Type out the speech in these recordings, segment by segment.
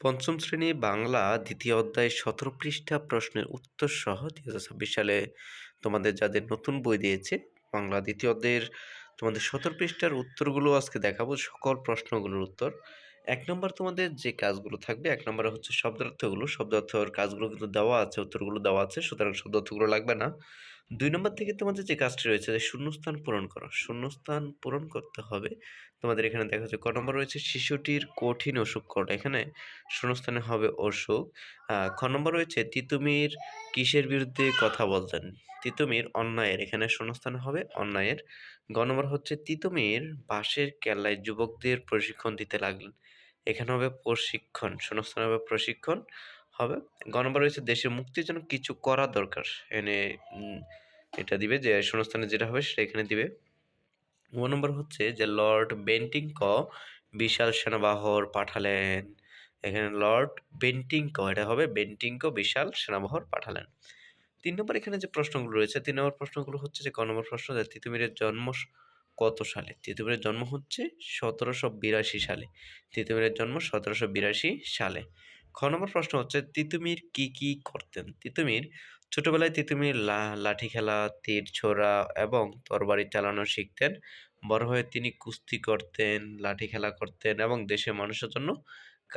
পঞ্চম শ্রেণী বাংলা দ্বিতীয় অধ্যায় ১৭ পৃষ্ঠা প্রশ্নের উত্তর সহ ২০২৬ সালে তোমাদের যাদের নতুন বই দিয়েছে বাংলা দ্বিতীয় অধ্যায়ের তোমাদের ১৭ পৃষ্ঠার উত্তরগুলো আজকে দেখাবো, সকল প্রশ্নগুলোর উত্তর। ১ নম্বর তোমাদের যে কাজগুলো থাকবে, ১ নম্বরে হচ্ছে শব্দার্থগুলো। শব্দার্থর কাজগুলো কিন্তু দেওয়া আছে, উত্তরগুলো দেওয়া আছে, সুতরাং শব্দার্থগুলো লাগবে না। ২ নম্বর থেকে তোমাদের যে কাজটি রয়েছে যে শূন্যস্থান পূরণ করো। শূন্যস্থান পূরণ করতে হবে। তোমাদের এখানে দেখা যাচ্ছে ক নম্বর রয়েছে শিশুটির কঠিন অসুখ কোনটা? এখানে শূন্যস্থানে হবে অসুখ। খ নম্বর রয়েছে তিতুমির কিসের বিরুদ্ধে কথা বলতেন? তিতুমির অন্যায়ের, এখানে শূন্যস্থানে হবে অন্যায়ের। গ নম্বর হচ্ছে তিতুমির বাঁশের কেল্লায় যুবকদের প্রশিক্ষণ দিতে লাগলেন। এখানে হবে প্রশিক্ষণ, শূন্যস্থানে হবে প্রশিক্ষণ হবে। গ নম্বর রয়েছে দেশের মুক্তির জন্য কিছু করা দরকার। এখানে এটা দিবে যে শূন্যস্থানে যেটা হবে সেটা এখানে দিবে। গ নম্বর হচ্ছে যে লর্ড বেন্টিংক বিশাল সেনাবহর পাঠালেন। এখানে লর্ড বেন্টিংক, এটা হবে বেন্টিংক বিশাল সেনাবহর পাঠালেন। ৩ নম্বর এখানে যে প্রশ্নগুলো রয়েছে, ৩ নম্বর প্রশ্নগুলো হচ্ছে যে ক নম্বর প্রশ্ন যে তিতুমিরের জন্ম কত সালে? তিতুমিরের জন্ম হচ্ছে ১৭৮২ সালে। তিতুমিরের জন্ম ১৭৮২ সালে। খ নম্বর প্রশ্ন হচ্ছে তিতুমির কি কি করতেন? তিতুমির ছোটবেলায় তিতুমির লাঠি খেলা, তীর ছোড়া এবং তরবারি চালানো শিখতেন। বড় হয়ে তিনি কুস্তি করতেন, লাঠি খেলা করতেন এবং দেশের মানুষের জন্য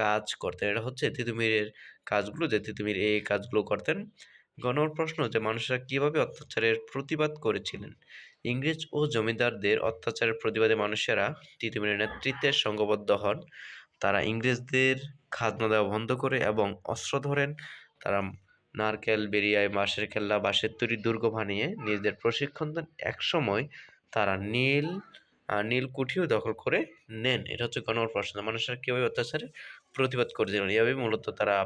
কাজ করতেন। এটা হচ্ছে তিতুমিরের কাজগুলো, যে তিতুমির এই কাজগুলো করতেন। গ নম্বর প্রশ্ন যে মানুষেরা কিভাবে অত্যাচারের প্রতিবাদ করেছিলেন? ইংরেজ ও জমিদারদের অত্যাচারের প্রতিবাদে মানুষেরা তিতুমিরের নেতৃত্বে সংঘবদ্ধ হন। তারা ইংরেজদের খাজনা দেওয়া বন্ধ করে এবং অস্ত্র ধরেন। তারা নারকেল, বেরিয়ায়, বাঁশের কেল্লা, বাঁশের তৈরি দুর্গ বানিয়ে নিজেদের প্রশিক্ষণ দেন। একসময় তারা নীলকুঠিও দখল করে নেন। এটা হচ্ছে গ নম্বর প্রশ্ন। মানুষেরা কিভাবে অত্যাচারের প্রতিবাদ করেছিলেন? এভাবে মূলত তারা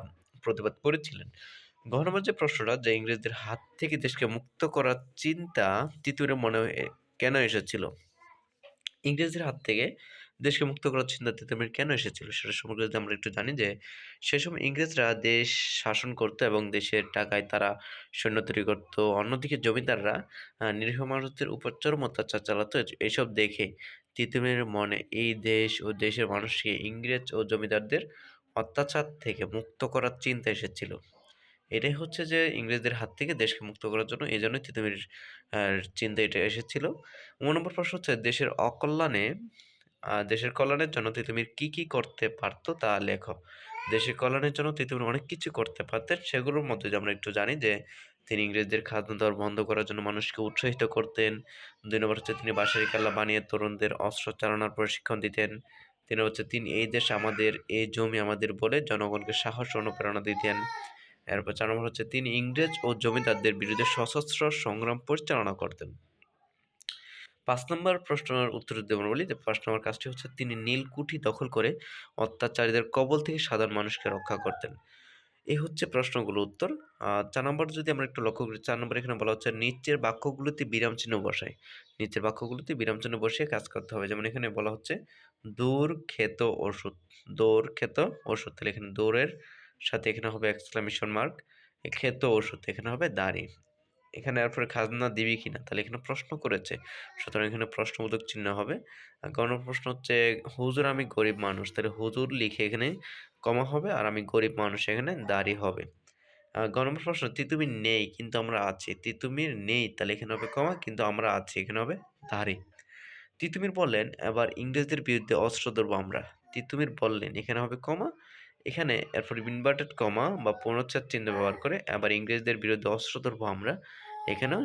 প্রতিবাদ করেছিলেন। ঘ নম্বর যে প্রশ্নটা যে ইংরেজদের হাত থেকে দেশকে মুক্ত করার চিন্তা তিতুমিরের মনে কেন এসেছিল? ইংরেজদের হাত থেকে দেশকে মুক্ত করার চিন্তা তিতুমির কেন এসেছিল সেটা সম্পর্কে যদি আমরা একটু জানি যে সে সময় ইংরেজরা দেশ শাসন করতো এবং দেশের টাকায় তারা সৈন্য তৈরি করতো। অন্যদিকে জমিদাররা নিরীহ মানুষদের উপর চরম অত্যাচার চালাতো। এসব দেখে তিতুমিরের মনে এই দেশ ও দেশের মানুষকে ইংরেজ ও জমিদারদের অত্যাচার থেকে মুক্ত করার চিন্তা এসেছিল। এটাই হচ্ছে যে ইংরেজদের হাত থেকে দেশকে মুক্ত করার জন্য এজন্যই তিতুমির চিন্তা এটা এসেছিল। ৯ নম্বর প্রশ্ন হচ্ছে দেশের কল্যাণের জন্য তিতুমির কি, কি করতে পারত তা লেখো। দেশের কল্যাণের জন্য তিতুমির অনেক কিছু করতে পারতেন। সেগুলোর মধ্যে যে আমরা একটু জানি যে তিনি ইংরেজদের খাজনা দেওয়া বন্ধ করার জন্য মানুষকে উৎসাহিত করতেন। ২ নম্বর হচ্ছে তিনি বাঁশের কেল্লা বানিয়ে তরুণদের অস্ত্র চালানোর প্রশিক্ষণ দিতেন। ৩ হচ্ছে তিনি এই দেশ আমাদের, এই জমি আমাদের বলে জনগণকে সাহস ও অনুপ্রেরণা দিতেন। এরপর ৪ নম্বর হচ্ছে তিনি ইংরেজ ও জমিদারদের বিরুদ্ধে সশস্ত্র সংগ্রাম পরিচালনা করতেন। ৫ নম্বর প্রশ্নের উত্তর যদি আমরা বলি যে ৫ নম্বর কাজটি হচ্ছে তিনি নীলকুঠি দখল করে অত্যাচারীদের কবল থেকে সাধারণ মানুষকে রক্ষা করতেন। এই হচ্ছে প্রশ্নগুলোর উত্তর। ৪ নম্বর যদি আমরা একটু লক্ষ্য করি, ৪ নম্বরে এখানে বলা হচ্ছে নিচের বাক্যগুলোতে বিরাম চিহ্ন বসাই। নিচের বাক্যগুলোতে বিরাম চিহ্ন বসিয়ে কাজ করতে হবে। যেমন এখানে বলা হচ্ছে দূর খেত ওষুধ, দৌড় খেত ওষুধ। তাহলে এখানে দৌড়ের সাথে এখানে হবে এক্সক্লামেশন মার্ক, খেত ওষুধ এখানে হবে দাঁড়ি। এখানে এরপরে খাজনা দিবি কিনা, তাহলে এখানে প্রশ্ন করেছে, সুতরাং এখানে প্রশ্নবোধক চিহ্ন হবে। গণপ্রশ্ন হচ্ছে হুজুর আমি গরিব মানুষ, তাহলে হুজুর লিখে এখানে কমা হবে আর আমি গরিব মানুষ এখানে দাঁড়ি হবে। গ নম্বর প্রশ্ন তিতুমির নেই কিন্তু আমরা আছি। তিতুমির নেই তাহলে এখানে হবে কমা, কিন্তু আমরা আছি এখানে হবে দাঁড়ি। তিতুমির বললেন এবার ইংরেজদের বিরুদ্ধে অস্ত্র ধরবো আমরা। তিতুমির বললেন এখানে হবে কমা, এখানে এরপর ইনভার্টেড কমা বা পূর্ণচ্ছেদ চিহ্ন ব্যবহার করে এবার ইংরেজদের বিরুদ্ধে অস্ত্র ধরবো আমরা, এখানেও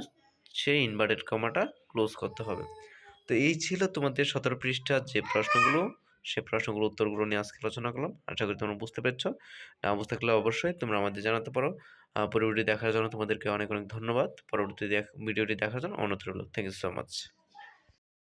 সেই ইনভার্টেড কমাটা ক্লোজ করতে হবে। তো এই ছিল তোমাদের ১৭ পৃষ্ঠার যে প্রশ্নগুলো, সে প্রশ্নগুলোর উত্তরগুলো নিয়ে আজকে আলোচনা করলাম। আশা করি তোমরা বুঝতে পেরেছ। না বুঝতে থাকলে অবশ্যই তোমরা আমাদের জানাতে পারো। পরবর্তী দেখার জন্য তোমাদেরকে অনেক, অনেক ধন্যবাদ। পরবর্তী ভিডিওটি দেখার জন্য অনুরোধ রইল। Thank you so much.